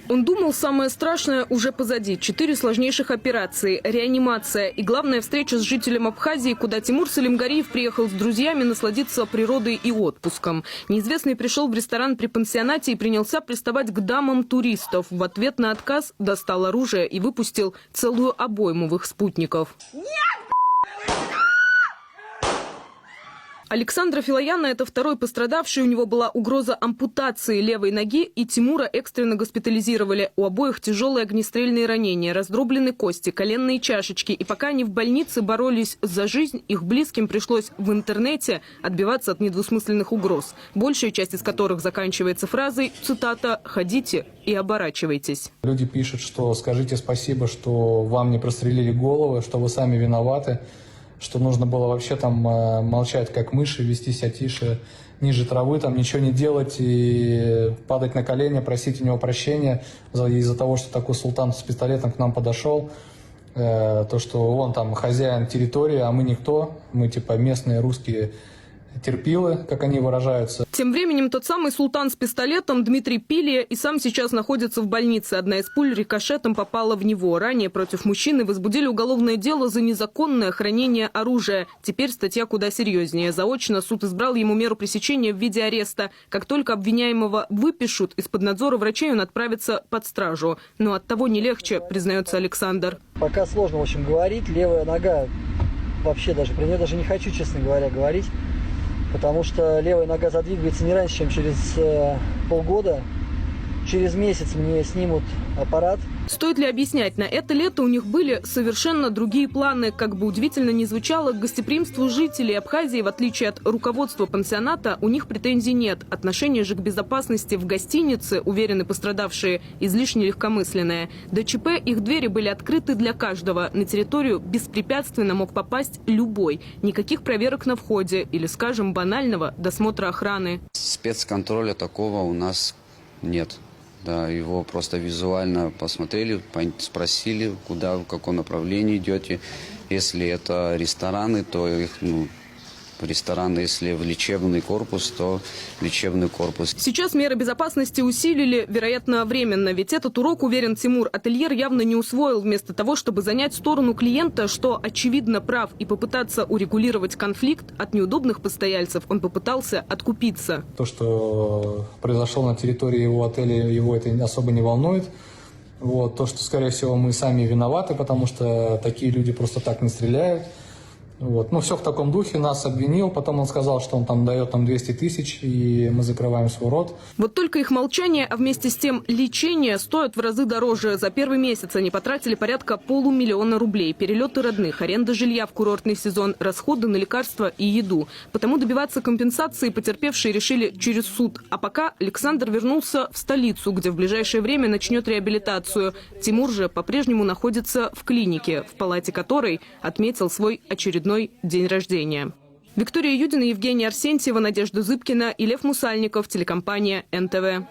Он думал, самое страшное уже позади. 4 сложнейших операции, реанимация и главная встреча с жителем Абхазии, куда Тимур Салимгариев приехал с друзьями насладиться природой и отпуском. Неизвестный пришел в ресторан при пансионате и принялся приставать к дамам туристов. В ответ на отказ достал оружие и выпустил целую обойму в их спутников. Александра Филояна – это второй пострадавший. У него была угроза ампутации левой ноги, и Тимура экстренно госпитализировали. У обоих тяжелые огнестрельные ранения, раздроблены кости, коленные чашечки. И пока они в больнице боролись за жизнь, их близким пришлось в интернете отбиваться от недвусмысленных угроз, большая часть из которых заканчивается фразой, цитата, «ходите и оборачивайтесь». Люди пишут, что скажите спасибо, что вам не прострелили головы, что вы сами виноваты, что нужно было вообще там молчать как мыши, вести себя тише, ниже травы, там ничего не делать и падать на колени, просить у него прощения из-за того, что такой султан с пистолетом к нам подошел. То, что он там хозяин территории, а мы никто, мы типа местные русские терпилы, как они выражаются. Тем временем тот самый султан с пистолетом Дмитрий Пилия и сам сейчас находится в больнице. Одна из пуль рикошетом попала в него. Ранее против мужчины возбудили уголовное дело за незаконное хранение оружия. Теперь статья куда серьезнее. Заочно суд избрал ему меру пресечения в виде ареста. Как только обвиняемого выпишут, из-под надзора врачей он отправится под стражу. Но от того не легче, признается Александр. Пока сложно, в общем, говорить. Левая нога, вообще даже про нее даже не хочу, честно говоря, говорить. Потому что левая нога задвигается не раньше, чем через полгода. Через месяц мне снимут аппарат. Стоит ли объяснять, на это лето у них были совершенно другие планы. Как бы удивительно ни звучало, к гостеприимству жителей Абхазии, в отличие от руководства пансионата, у них претензий нет. Отношение же к безопасности в гостинице, уверены пострадавшие, излишне легкомысленное. До ЧП их двери были открыты для каждого. На территорию беспрепятственно мог попасть любой. Никаких проверок на входе или, скажем, банального досмотра охраны. Спецконтроля такого у нас нет. Да, его просто визуально посмотрели, спросили, куда, в каком направлении идете. Если это рестораны, то их, рестораны, если в лечебный корпус, то лечебный корпус. Сейчас меры безопасности усилили, вероятно, временно. Ведь этот урок, уверен Тимур, ательер явно не усвоил. Вместо того, чтобы занять сторону клиента, что, очевидно, прав, и попытаться урегулировать конфликт, от неудобных постояльцев он попытался откупиться. То, что произошло на территории его отеля, его это особо не волнует. Вот. То, что, скорее всего, мы сами виноваты, потому что такие люди просто так не стреляют. Вот. Ну, все в таком духе, нас обвинил, потом он сказал, что он там дает 200 тысяч, и мы закрываем свой рот. Вот только их молчание, а вместе с тем лечение стоят в разы дороже. За первый месяц они потратили порядка 500 000 рублей. Перелеты родных, аренда жилья в курортный сезон, расходы на лекарства и еду. Потому добиваться компенсации потерпевшие решили через суд. А пока Александр вернулся в столицу, где в ближайшее время начнет реабилитацию. Тимур же по-прежнему находится в клинике, в палате которой отметил свой очередной день рождения. Виктория Юдина, Евгения Арсентьева, Надежда Зыбкина и Лев Мусальников, телекомпания НТВ.